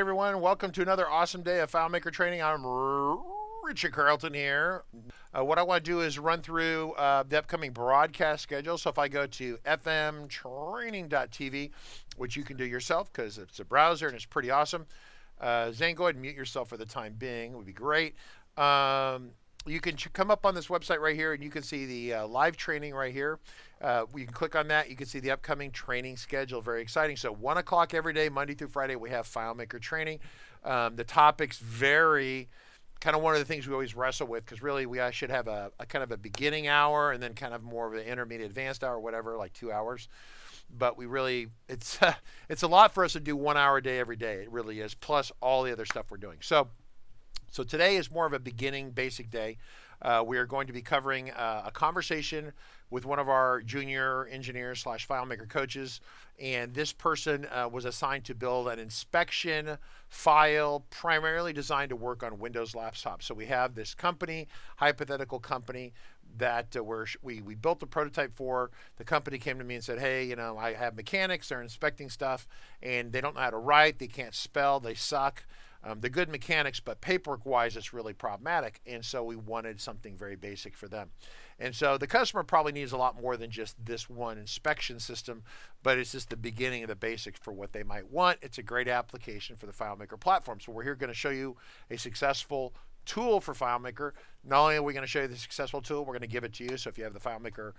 everyone. Welcome to another awesome day of FileMaker training. I'm Richard Carlton here. What I want to do is run through the upcoming broadcast schedule. So if I go to fmtraining.tv, which you can do yourself because it's a browser and it's pretty awesome. Zane, go ahead and mute yourself for the time being. It would be great. You can come up on this website right here and you can see the live training right here. You can click on that. You can see the upcoming training schedule. Very exciting. So 1 o'clock every day, Monday through Friday, we have FileMaker training. The topics vary. Kind of one of the things we always wrestle with, because really we should have a kind of a beginning hour and then kind of more of an intermediate advanced hour, whatever, like 2 hours. But we really, it's a lot for us to do 1 hour a day every day. It really is, plus all the other stuff we're doing. So today is more of a beginning basic day. We are going to be covering a conversation with one of our junior engineers / FileMaker coaches. And this person was assigned to build an inspection file primarily designed to work on Windows laptops. So we have this company, hypothetical company, that we built the prototype for. The company came to me and said, hey, you know, I have mechanics, they're inspecting stuff, and they don't know how to write, they can't spell, they suck. They're good mechanics, but paperwork-wise, it's really problematic. And so we wanted something very basic for them. And so the customer probably needs a lot more than just this one inspection system, but it's just the beginning of the basics for what they might want. It's a great application for the FileMaker platform. So we're here going to show you a successful tool for FileMaker. Not only are we going to show you the successful tool, we're going to give it to you. So if you have the FileMaker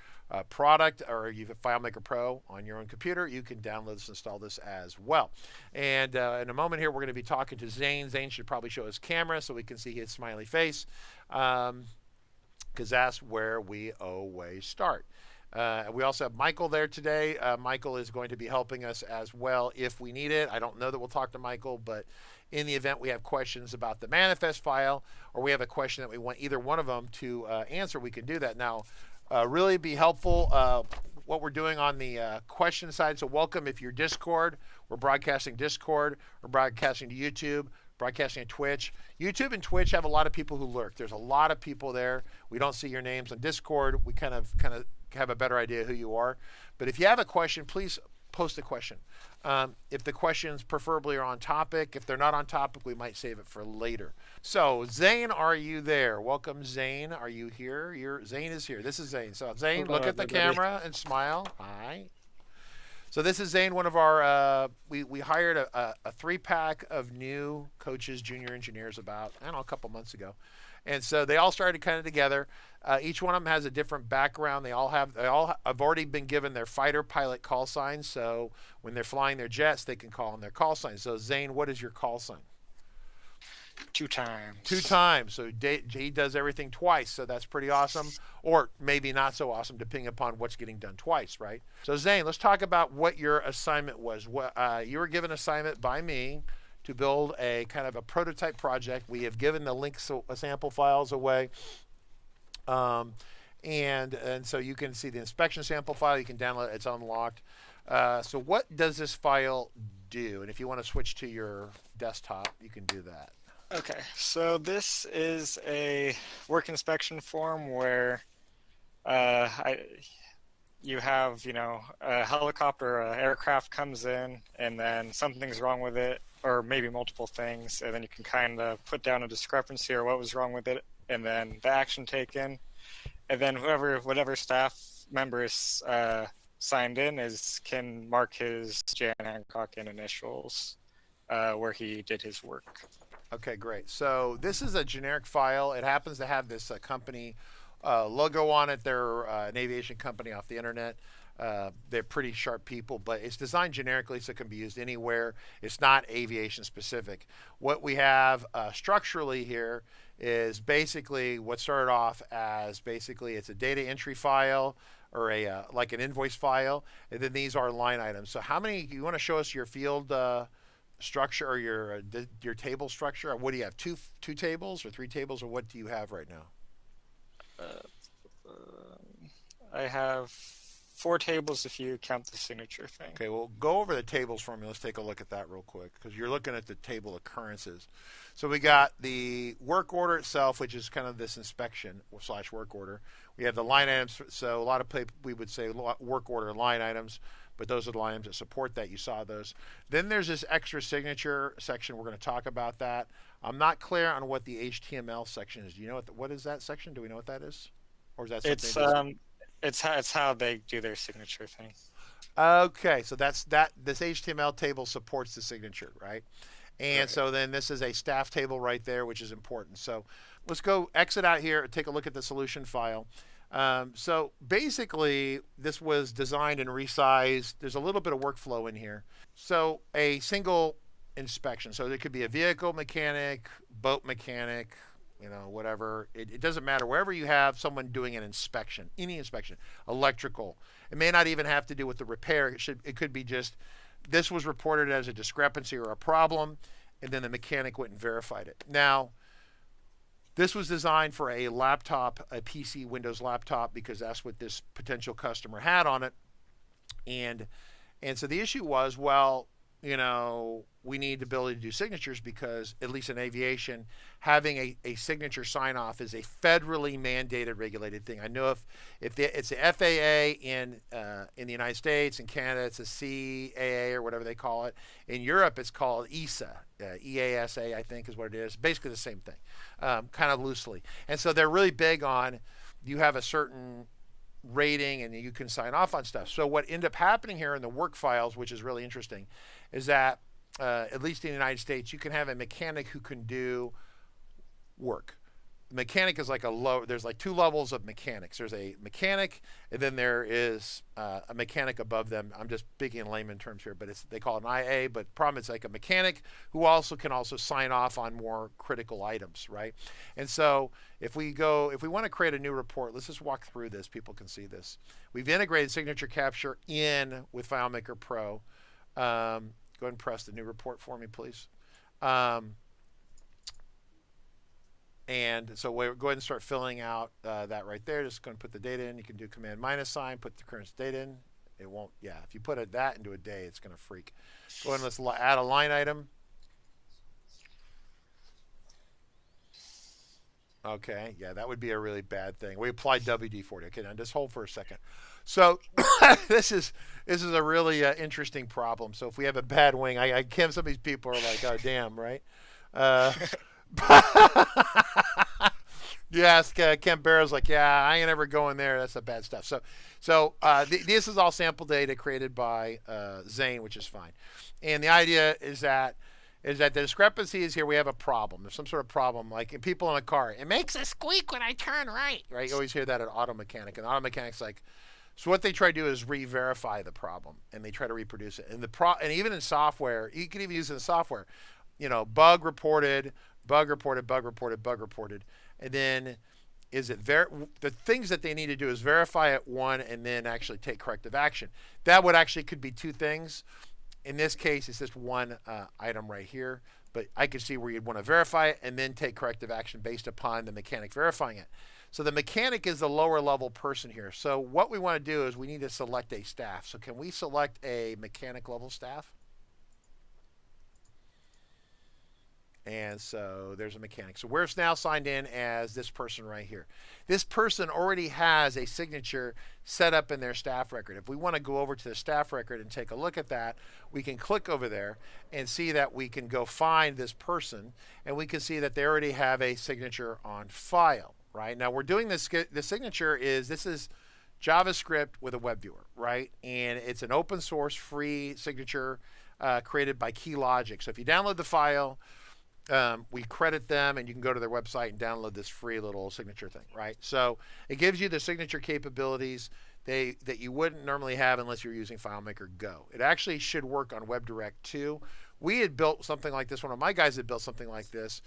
product or you have FileMaker Pro on your own computer, you can download this, install this as well. And in a moment here, we're going to be talking to Zane. Zane should probably show his camera so we can see his smiley face, because that's where we always start. We also have Michael there today. Michael is going to be helping us as well if we need it. I don't know that we'll talk to Michael, but in the event we have questions about the manifest file or we have a question that we want either one of them to answer, we can do that. Now, really be helpful what we're doing on the question side. So welcome if you're Discord. We're broadcasting Discord. We're broadcasting to YouTube. Broadcasting on Twitch. YouTube and Twitch have a lot of people who lurk. There's a lot of people there. We don't see your names on Discord. We kind of have a better idea who you are. But if you have a question, please post a question. If the questions preferably are on topic, if they're not on topic, we might save it for later. So Zane, are you there? Welcome, Zane. Are you here? Zane is here. This is Zane. So Zane, look at the camera and smile. Hi. So this is Zane, one of our, we hired a 3-pack of new coaches, junior engineers about, I don't know, a couple months ago. And so they all started kind of together. Each one of them has a different background. They all have already been given their fighter pilot call signs. So when they're flying their jets, they can call on their call sign. So Zane, what is your call sign? 2 times. 2 times. So he does everything twice. So that's pretty awesome. Or maybe not so awesome, depending upon what's getting done twice, right? So Zane, let's talk about what your assignment was. You were given an assignment by me to build a kind of a prototype project. We have given the links, sample files away. And so you can see the inspection sample file. You can download it. It's unlocked. So what does this file do? And if you want to switch to your desktop, you can do that. Okay, so this is a work inspection form where you have, a helicopter, an aircraft comes in, and then something's wrong with it, or maybe multiple things, and then you can kind of put down a discrepancy or what was wrong with it, and then the action taken, and then whatever staff member is signed in can mark his Jan Hancock and initials where he did his work. Okay, great. So this is a generic file. It happens to have this company logo on it. They're an aviation company off the internet. They're pretty sharp people, but it's designed generically so it can be used anywhere. It's not aviation specific. What we have structurally here is basically what started off as basically it's a data entry file or like an invoice file, and then these are line items. So how many, you want to show us your field structure or your table structure? What do you have, two tables or 3 tables, or what do you have right now? I have 4 tables if you count the signature thing. Okay, well, go over the tables for me. Let's take a look at that real quick, because you're looking at the table occurrences. So we got the work order itself, which is kind of this inspection / work order. We have the line items. So a lot of people, we would say work order line items, but those are the items that support that. You saw those. Then there's this extra signature section. We're going to talk about that. I'm not clear on what the HTML section is. Do you know what is that section? Do we know what that is? Or is that something it's how they do their signature thing. Okay, so that's that. This HTML table supports the signature, right? And Right. so then this is a staff table right there, which is important. So let's go exit out here and take a look at the solution file. So basically, this was designed and resized. There's a little bit of workflow in here. So a single inspection. So it could be a vehicle mechanic, boat mechanic, whatever. It doesn't matter. Wherever you have someone doing an inspection, any inspection, electrical. It may not even have to do with the repair. It could be just this was reported as a discrepancy or a problem, and then the mechanic went and verified it. Now, this was designed for a laptop, a PC Windows laptop, because that's what this potential customer had on it. And so the issue was, well, we need the ability to do signatures because, at least in aviation, having a signature sign-off is a federally mandated, regulated thing. I know if it's the FAA in the United States, in Canada it's a CAA or whatever they call it. In Europe it's called EASA, EASA I think is what it is. Basically the same thing, kind of loosely. And so they're really big on you have a certain rating and you can sign off on stuff. So what ended up happening here in the work files, which is really interesting, is that at least in the United States, you can have a mechanic who can do work. The mechanic is like there's like two levels of mechanics. There's a mechanic, and then there is a mechanic above them. I'm just speaking in layman terms here, but they call it an IA, but problem is like a mechanic who can also sign off on more critical items, right? And so if we want to create a new report, let's just walk through this. People can see this. We've integrated signature capture in with FileMaker Pro. Go ahead and press the new report for me, please. And so we'll go ahead and start filling out that right there. Just going to put the data in. You can do command minus sign, put the current data in. It won't, yeah, if you put that into a day, it's going to freak. Go ahead and let's add a line item. Okay, yeah, that would be a really bad thing. We applied WD-40. Okay, now just hold for a second. So this is a really interesting problem. So if we have a bad wing, some of these people are like, oh damn, right? Yes, Ken Barrow's like, yeah, I ain't ever going there. That's the bad stuff. So this is all sample data created by Zane, which is fine. And the idea is that the discrepancy is here. We have a problem. There's some sort of problem, like in people in a car. It makes a squeak when I turn right. Right? You always hear that at auto mechanic. And the auto mechanic's like, so what they try to do is re-verify the problem, and they try to reproduce it. And even in software, you can even use it in software. Bug reported, bug reported, bug reported, bug reported. And then the things that they need to do is verify it, one, and then actually take corrective action. That could be two things. In this case, it's just one item right here. But I could see where you'd want to verify it and then take corrective action based upon the mechanic verifying it. So the mechanic is the lower level person here. So what we want to do is we need to select a staff. So can we select a mechanic level staff? And so there's a mechanic. So we're now signed in as this person right here. This person already has a signature set up in their staff record. If we want to go over to the staff record and take a look at that, we can click over there and see that we can go find this person, and we can see that they already have a signature on file. Right now we're doing this. The signature is JavaScript with a web viewer, right? And it's an open source free signature created by Keylogic. So if you download the file, we credit them, and you can go to their website and download this free little signature thing, right? So it gives you the signature capabilities that you wouldn't normally have unless you're using FileMaker Go. It actually should work on WebDirect too. We had built something like this. One of my guys had built something like this.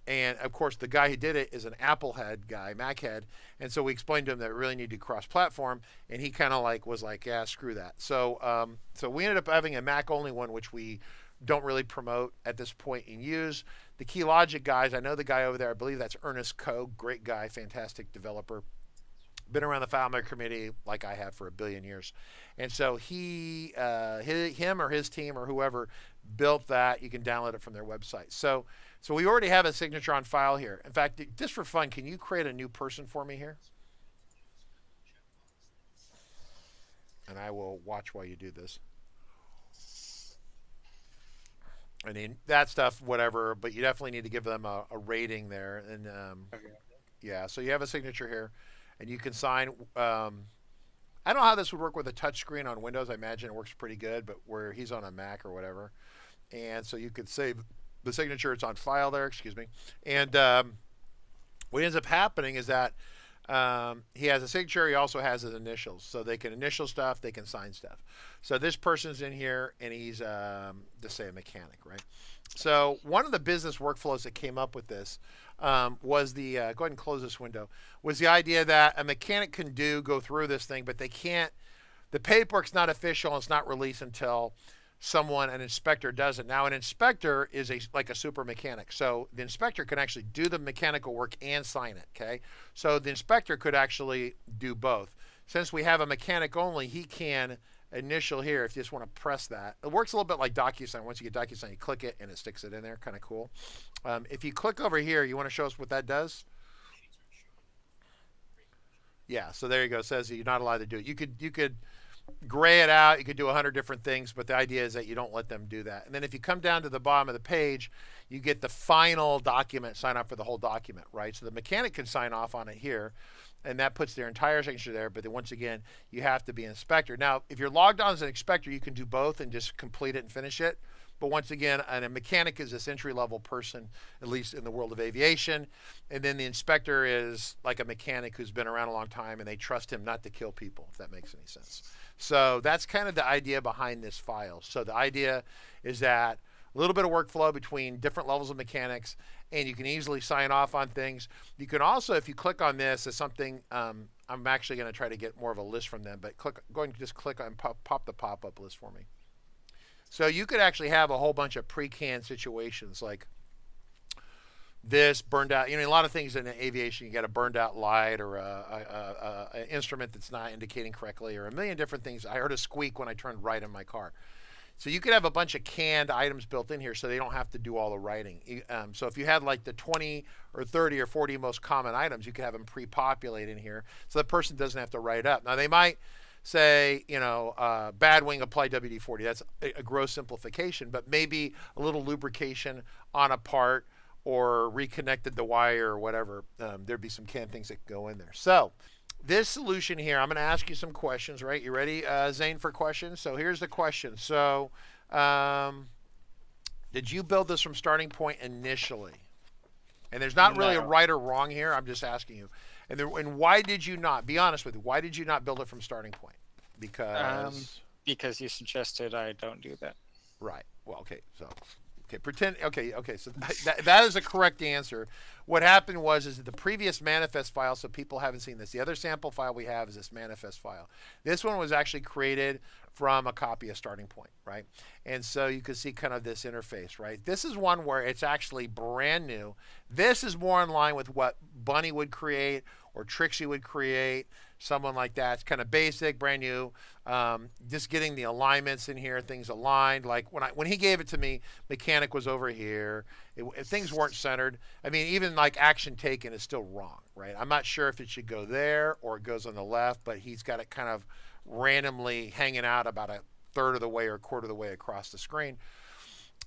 And of course, the guy who did it is an Apple head guy, Mac head. And so we explained to him that we really need to cross-platform, and he kind of was like, yeah, screw that. So we ended up having a Mac only one, which we don't really promote at this point and use. The Keylogic guys, I know the guy over there, I believe that's Ernest Koh, great guy, fantastic developer. Been around the FileMaker community like I have for a billion years. And so him or his team or whoever built that. You can download it from their website. So we already have a signature on file here. In fact, just for fun, can you create a new person for me here? and I will watch while you do this. I mean, that stuff, whatever, but you definitely need to give them a rating there. And Okay. yeah, so you have a signature here, and you can sign. I don't know how this would work with a touch screen on Windows. I imagine it works pretty good, but where he's on a Mac or whatever. And so you could save the signature. It's on file there, excuse me. And what ends up happening is that he has a signature. He also has his initials. So they can initial stuff. They can sign stuff. So this person's in here, and he's, just say, a mechanic, right? So one of the business workflows that came up with this was the, go ahead and close this window, was the idea that a mechanic can go through this thing, but they can't, the paperwork's not official and it's not released until an inspector does it. Now, an inspector is like a super mechanic. So the inspector can actually do the mechanical work and sign it, okay? So the inspector could actually do both. Since we have a mechanic only, he can initial here if you just want to press that. It works a little bit like DocuSign. Once you get DocuSign, you click it and it sticks it in there. Kind of cool. If you click over here, you want to show us what that does? Yeah, so there you go. It says you're not allowed to do it. You could gray it out. You could do 100 different things, but the idea is that you don't let them do that. And then if you come down to the bottom of the page, you get the final document, sign off for the whole document, right? So the mechanic can sign off on it here, and that puts their entire signature there. But then once again, you have to be an inspector. Now, if you're logged on as an inspector, you can do both and just complete it and finish it. But once again, a mechanic is this entry-level person, at least in the world of aviation. And then the inspector is like a mechanic who's been around a long time, and they trust him not to kill people, if that makes any sense. So that's kind of the idea behind this file. So the idea is that a little bit of workflow between different levels of mechanics, and you can easily sign off on things. You can also, if you click on this, as something, I'm actually going to try to get more of a list from them, but go ahead and just click on pop the pop-up list for me. So you could actually have a whole bunch of pre-canned situations like this burned out. You know, a lot of things in aviation, you get a burned out light or an instrument that's not indicating correctly or a million different things. I heard a squeak when I turned right in my car. So you could have a bunch of canned items built in here so they don't have to do all the writing. So if you had like the 20 or 30 or 40 most common items, you could have them pre-populate in here so the person doesn't have to write up. Now they might say, you know, bad wing, apply WD-40. That's a gross simplification, but maybe a little lubrication on a part or reconnected the wire or whatever. There'd be some canned things that go in there. So this solution here, I'm going to ask you some questions, right? You ready, Zane, for questions? So here's the question. So did you build this from starting point initially? And there's not really a right or wrong here. I'm just asking you. And why did you not? Be honest with you. Why did you not build it from starting point? Because you suggested I don't do that. Right. Well, okay. So, okay. Pretend. Okay. So that is a correct answer. What happened is that the previous manifest file. So people haven't seen this. The other sample file we have is this manifest file. This one was actually created from a copy of starting point, right? And so you can see kind of this interface, right? This is one where it's actually brand new. This is more in line with what Bunny would create or Trixie would create, someone like that. It's kind of basic, brand new. Just getting the alignments in here, things aligned. Like when he gave it to me, mechanic was over here. Things weren't centered. I mean, even like action taken is still wrong, right? I'm not sure if it should go there or it goes on the left, but he's got it kind of randomly hanging out about a third of the way or a quarter of the way across the screen.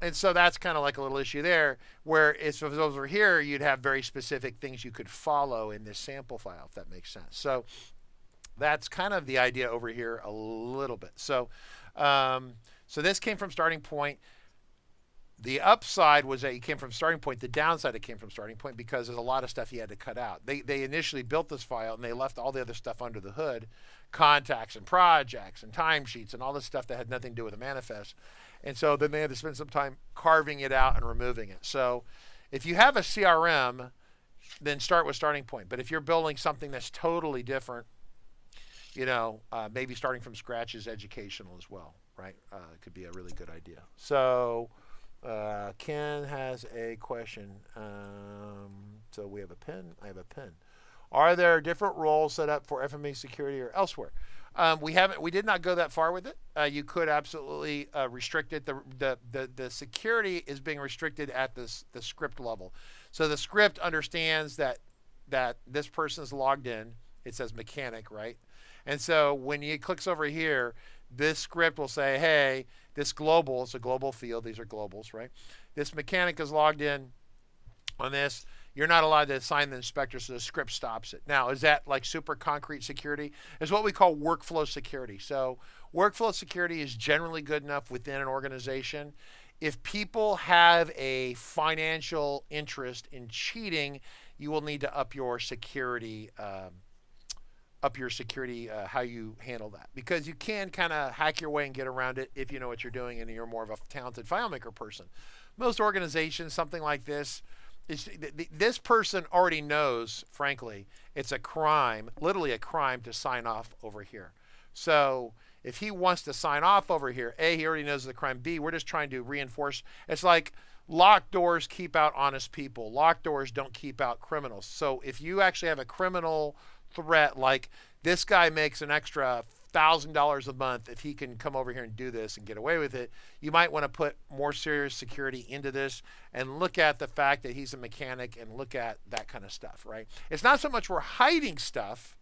And so that's kind of like a little issue there, where if it was over here, you'd have very specific things you could follow in this sample file, if that makes sense. So that's kind of the idea over here a little bit. So, so this came from starting point. The upside was that it came from starting point. The downside, it came from starting point because there's a lot of stuff you had to cut out. They initially built this file and they left all the other stuff under the hood, contacts and projects and timesheets and all this stuff that had nothing to do with the manifest. And so then they had to spend some time carving it out and removing it. So if you have a CRM, then start with starting point. But if you're building something that's totally different, you know, maybe starting from scratch is educational as well, right? It could be a really good idea. So Ken has a question. So we have a pen. I have a pen. Are there different roles set up for FMA security or elsewhere? We did not go that far with it. You could absolutely restrict it. The security is being restricted at the script level. So the script understands that this person is logged in. It says mechanic, right? And so when he clicks over here, this script will say, hey, this global, it's a global field. These are globals, right? This mechanic is logged in on this. You're not allowed to assign the inspector, so the script stops it. Now, is that like super concrete security? It's what we call workflow security. So workflow security is generally good enough within an organization. If people have a financial interest in cheating, you will need to up your security, how you handle that, because you can kind of hack your way and get around it if you know what you're doing and you're more of a talented FileMaker person. Most organizations, something like this, this person already knows, frankly, it's a crime, literally a crime, to sign off over here. So if he wants to sign off over here, A, he already knows the crime. B, we're just trying to reinforce. It's like locked doors keep out honest people. Locked doors don't keep out criminals. So if you actually have a criminal threat, like this guy makes an extra $1,000 a month if he can come over here and do this and get away with it, you might want to put more serious security into this and look at the fact that he's a mechanic and look at that kind of stuff, right? It's not so much we're hiding stuff.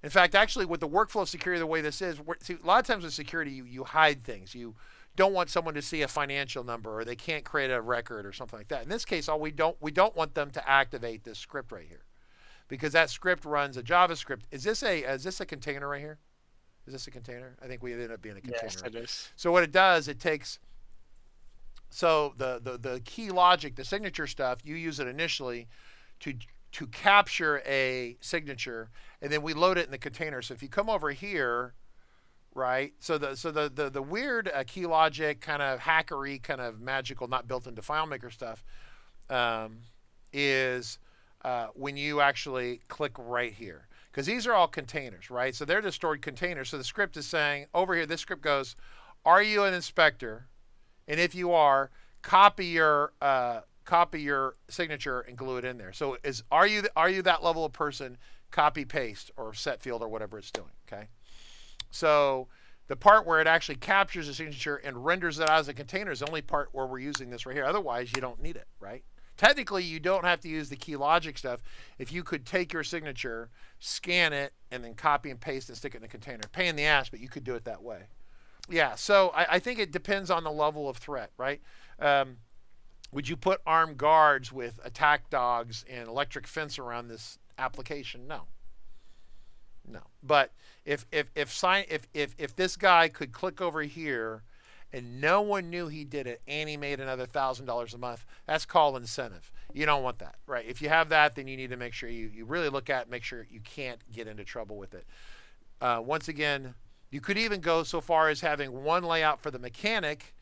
In fact, actually, with the workflow security, the way this is, see, a lot of times with security, you hide things. You don't want someone to see a financial number, or they can't create a record or something like that. In this case, we don't want them to activate this script right here, because that script runs a JavaScript. Is this a container right here? Is this a container? I think we ended up being a container. Yes, it is. So what it does, it takes, so the key logic, the signature stuff, you use it initially to capture a signature, and then we load it in the container. So if you come over here, right? So the weird key logic, kind of hackery, kind of magical, not built into FileMaker stuff, is when you actually click right here, because these are all containers, right? So they're the stored containers. So the script is saying over here, this script goes, are you an inspector? And if you are, copy your signature and glue it in there. So are you that level of person? Copy, paste, or set field, or whatever it's doing. Okay. So the part where it actually captures the signature and renders it out as a container is the only part where we're using this right here. Otherwise, you don't need it, right? Technically, you don't have to use the key logic stuff. If you could take your signature, scan it, and then copy and paste and stick it in the container. Pain in the ass, but you could do it that way. Yeah, so I think it depends on the level of threat, right? Would you put armed guards with attack dogs and electric fence around this application? No. No. But if this guy could click over here and no one knew he did it and he made another $1,000 a month, that's called incentive. You don't want that, right? If you have that, then you need to make sure you really look at it, make sure you can't get into trouble with it. Once again, you could even go so far as having one layout for the mechanic,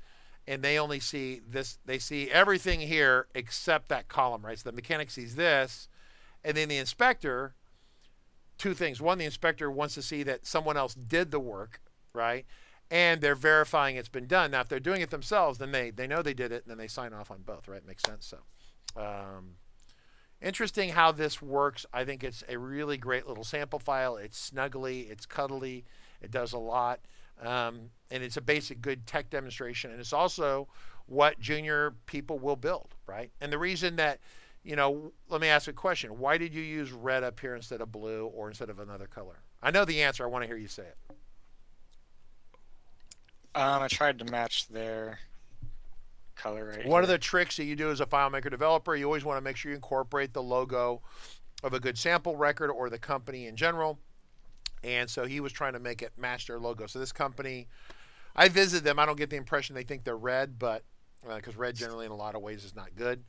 and they only see this, they see everything here except that column, right? So the mechanic sees this, and then the inspector, two things. One, the inspector wants to see that someone else did the work, right? And they're verifying it's been done. Now, if they're doing it themselves, then they know they did it, and then they sign off on both, right? Makes sense. So interesting how this works. I think it's a really great little sample file. It's snuggly, it's cuddly, it does a lot. And it's a basic good tech demonstration. And it's also what junior people will build, right? And the reason that, you know, let me ask a question. Why did you use red up here instead of blue or instead of another color? I know the answer. I want to hear you say it. I tried to match their color right One here. of the tricks that you do as a FileMaker developer, you always want to make sure you incorporate the logo of a good sample record or the company in general. And so he was trying to make it match their logo. So this company, I visited them. I don't get the impression they think they're red, but because red generally in a lot of ways is not good.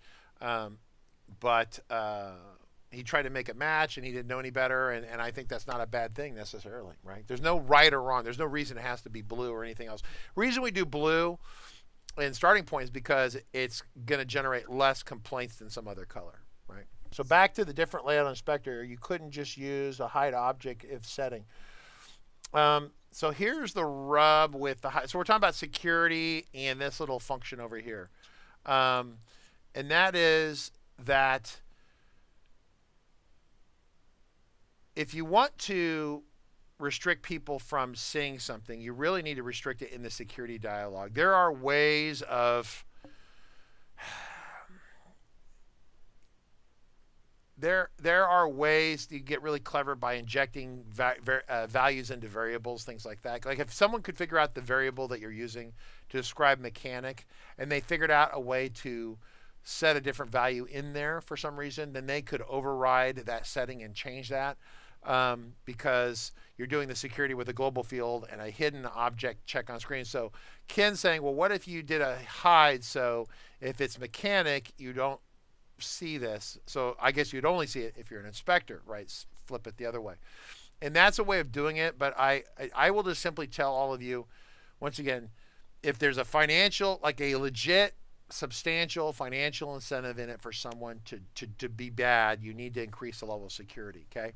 But he tried to make it match, and he didn't know any better. And I think that's not a bad thing necessarily, right? There's no right or wrong. There's no reason it has to be blue or anything else. Reason we do blue in starting point is because it's going to generate less complaints than some other color, right? So back to the different layout inspector, you couldn't just use a hide object if setting. So here's the rub with the hide. So we're talking about security and this little function over here. And that is that if you want to restrict people from seeing something, you really need to restrict it in the security dialog. There are ways of there are ways to get really clever by injecting values into variables, things like that. Like if someone could figure out the variable that you're using to describe mechanic, and they figured out a way to set a different value in there for some reason, then they could override that setting and change that, because you're doing the security with a global field and a hidden object check on screen. So Ken's saying, well, what if you did a hide? So if it's mechanic, you don't see this. So I guess you'd only see it if you're an inspector, right? Flip it the other way. And that's a way of doing it. But I will just simply tell all of you, once again, if there's a financial, like a legit, substantial financial incentive in it for someone to be bad, you need to increase the level of security, okay?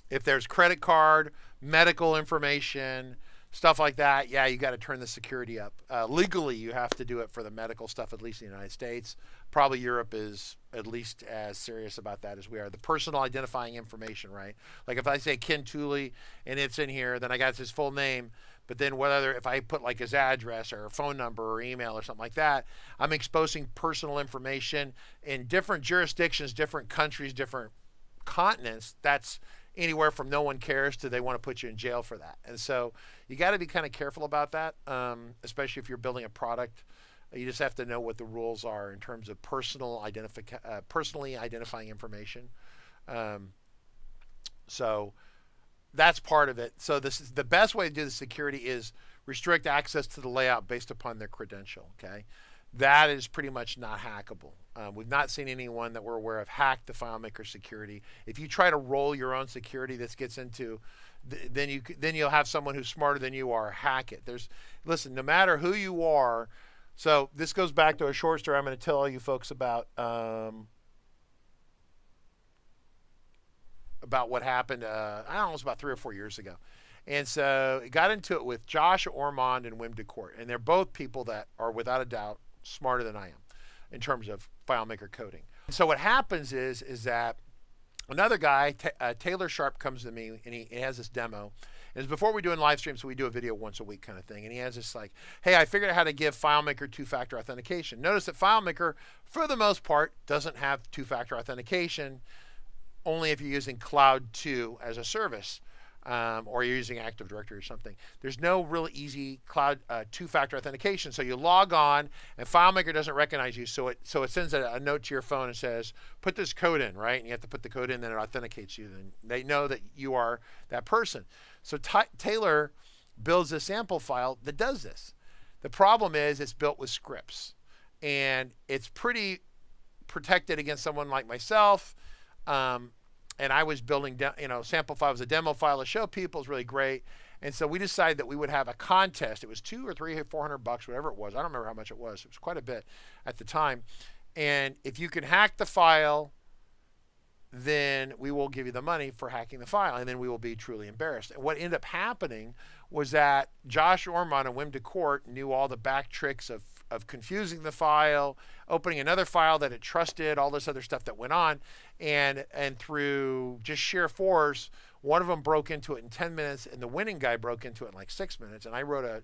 If there's credit card, medical information, stuff like that, yeah, you got to turn the security up. Legally, you have to do it for the medical stuff, at least in the United States. Probably Europe is at least as serious about that as we are. The personal identifying information, right? Like if I say Ken Tooley and it's in here, then I got his full name. But then whether if I put like his address or phone number or email or something like that, I'm exposing personal information in different jurisdictions, different countries, different continents. That's anywhere from no one cares to they want to put you in jail for that. And so you got to be kind of careful about that, especially if you're building a product. You just have to know what the rules are in terms of personally identifying information. So that's part of it. So this is the best way to do the security is restrict access to the layout based upon their credential. Okay, that is pretty much not hackable. We've not seen anyone that we're aware of hack the FileMaker security. If you try to roll your own security, this gets into, then you'll have someone who's smarter than you are hack it. Listen, no matter who you are. So this goes back to a short story I'm going to tell you folks about what happened. I don't know, it was about 3 or 4 years ago. And so it got into it with Josh Ormond and Wim DeCourt. And they're both people that are without a doubt smarter than I am in terms of FileMaker coding. And so what happens is that another guy, Taylor Sharp, comes to me and he has this demo. And it's before we do in live stream, so we do a video once a week kind of thing. And he has this like, hey, I figured out how to give FileMaker two-factor authentication. Notice that FileMaker, for the most part, doesn't have two-factor authentication, only if you're using Cloud 2 as a service, or you're using Active Directory or something. There's no really easy Cloud two-factor authentication. So you log on, and FileMaker doesn't recognize you, so it sends a note to your phone and says, put this code in, right? And you have to put the code in, then it authenticates you. Then they know that you are that person. So Taylor builds a sample file that does this. The problem is it's built with scripts, and it's pretty protected against someone like myself. And I was building, sample file was a demo file to show people. It's really great. And so we decided that we would have a contest. It was $200 or $300 or $400, whatever it was. I don't remember how much it was. It was quite a bit at the time. And if you can hack the file, then we will give you the money for hacking the file, and then we will be truly embarrassed. And what ended up happening was that Josh Ormond and Wim DeCourt knew all the back tricks of confusing the file, opening another file that it trusted, all this other stuff that went on, and through just sheer force, one of them broke into it in 10 minutes, and the winning guy broke into it in like 6 minutes. And I wrote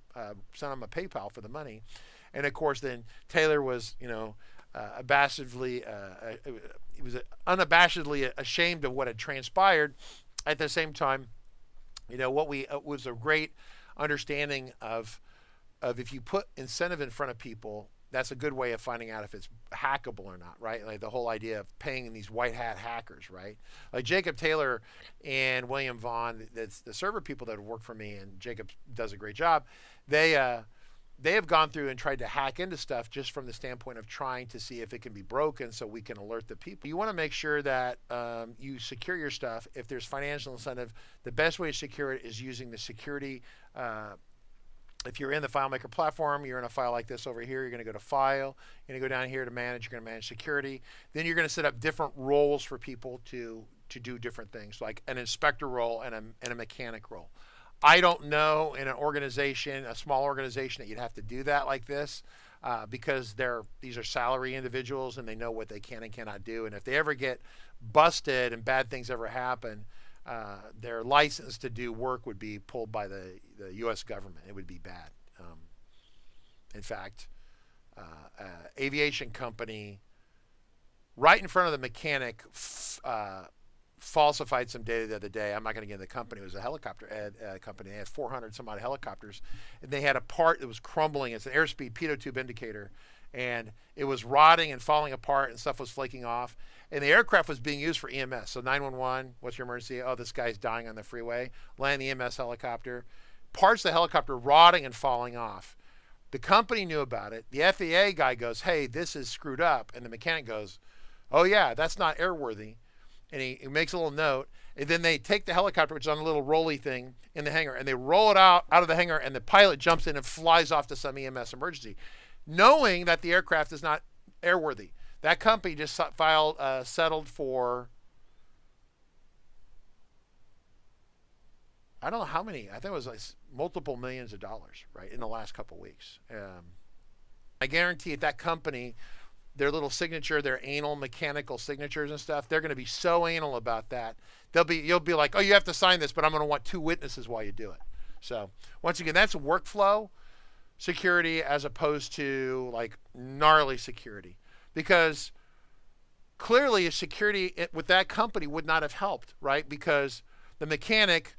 sent him a PayPal for the money, and of course then Taylor was, he was unabashedly ashamed of what had transpired. At the same time, was a great understanding of if you put incentive in front of people, that's a good way of finding out if it's hackable or not, right? Like the whole idea of paying these white hat hackers, right? Like Jacob Taylor and William Vaughn, that's the server people that have worked for me, and Jacob does a great job. They have gone through and tried to hack into stuff just from the standpoint of trying to see if it can be broken so we can alert the people. You want to make sure that you secure your stuff. If there's financial incentive, the best way to secure it is using the security. If you're in the FileMaker platform, you're in a file like this over here, you're going to go to File, you're going to go down here to Manage, you're going to manage security. Then you're going to set up different roles for people to do different things, like an inspector role and a mechanic role. I don't know in an organization, a small organization, that you'd have to do that like this, because these are salary individuals and they know what they can and cannot do. And if they ever get busted and bad things ever happen, their license to do work would be pulled by the U.S. government. It would be bad. In fact, aviation company right in front of the mechanic, falsified some data the other day. I'm not going to get into the company. It was a helicopter company. They had 400 some odd helicopters, and they had a part that was crumbling. It's an airspeed pitot tube indicator, and it was rotting and falling apart, and stuff was flaking off. And the aircraft was being used for EMS. So 911, what's your emergency? Oh, this guy's dying on the freeway. Land the EMS helicopter. Parts of the helicopter rotting and falling off. The company knew about it. The FAA guy goes, hey, this is screwed up. And the mechanic goes, oh yeah, that's not airworthy. And he makes a little note. And then they take the helicopter, which is on a little rolly thing in the hangar, and they roll it out of the hangar, and the pilot jumps in and flies off to some EMS emergency, knowing that the aircraft is not airworthy. That company just settled for, I don't know how many. I think it was like multiple millions of dollars, right, in the last couple of weeks. I guarantee that company, their little signature, their anal mechanical signatures and stuff, they're going to be so anal about that. You'll be like, oh, you have to sign this, but I'm going to want 2 witnesses while you do it. So once again, that's workflow security as opposed to like gnarly security. Because clearly security with that company would not have helped, right? Because the mechanic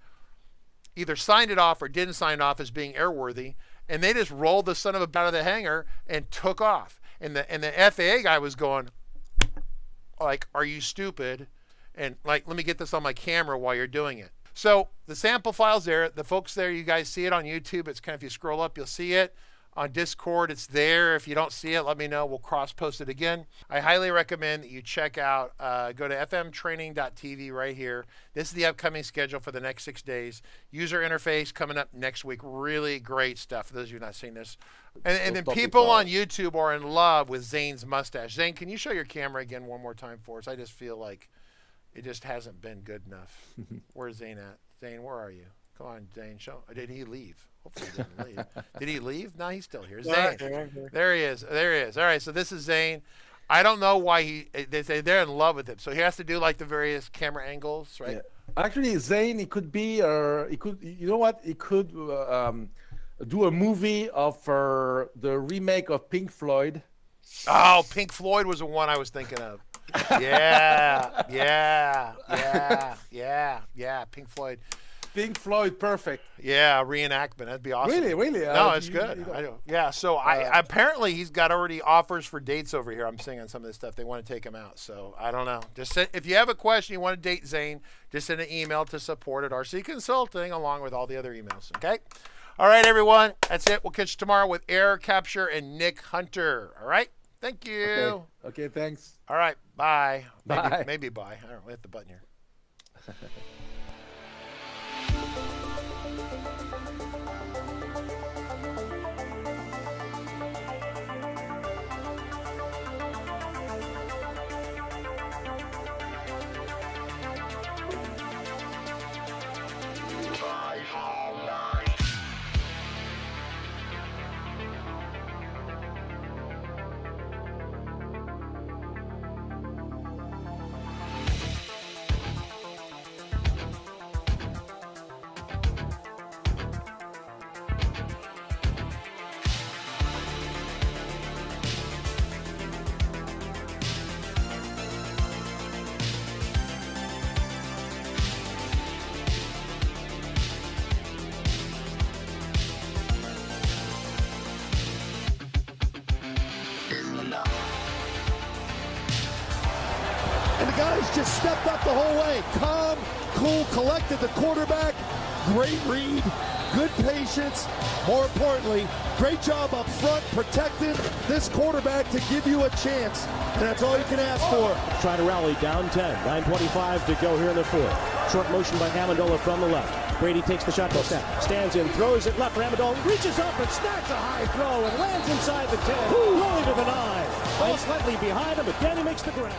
either signed it off or didn't sign it off as being airworthy, and they just rolled the son of a bitch out of the hangar and took off. And the FAA guy was going, like, are you stupid? And like, let me get this on my camera while you're doing it. So the sample file's there. The folks there, you guys see it on YouTube. It's kind of, if you scroll up, you'll see it. On Discord, it's there. If you don't see it, let me know. We'll cross-post it again. I highly recommend that you check out, go to fmtraining.tv right here. This is the upcoming schedule for the next 6 days. User interface coming up next week. Really great stuff for those of you who have not seen this. And then people on YouTube are in love with Zane's mustache. Zane, can you show your camera again one more time for us? I just feel like it just hasn't been good enough. Where's Zane at? Zane, where are you? Come on, Zane. Show. Did he leave? Hopefully he didn't leave. Did he leave? No, he's still here. Zane. There he is. There he is. All right, so this is Zane. I don't know why they say they're in love with him. So he has to do like the various camera angles, right? Yeah. Actually, Zane, he could be, he could, you know what? He could do a movie of the remake of Pink Floyd. Oh, Pink Floyd was the one I was thinking of. Yeah, Pink Floyd. Pink Floyd, perfect. Yeah, reenactment. That'd be awesome. Really? No, it's good. I do. Yeah, so apparently he's got already offers for dates over here. I'm seeing on some of this stuff. They want to take him out. So I don't know. Just if you have a question, you want to date Zane, just send an email to support@RC Consulting along with all the other emails. Okay? All right, everyone. That's it. We'll catch you tomorrow with Error Capture and Nick Hunter. All right? Thank you. Okay, thanks. All right. Bye. Bye. Maybe bye. I don't know. Hit the button here. And the guys just stepped up the whole way. Calm, cool, collected. The quarterback, great read, good patience. More importantly, great job up front protecting this quarterback to give you a chance. And that's all you can ask for. Trying to rally down 10. 9:25 to go here in the fourth. Short motion by Amendola from the left. Brady takes the shotgun snap. Stands in, throws it left for Amendola. Reaches up and snacks a high throw and lands inside the 10. Rolling to the 9. Ball slightly behind him, but Danny makes the grab.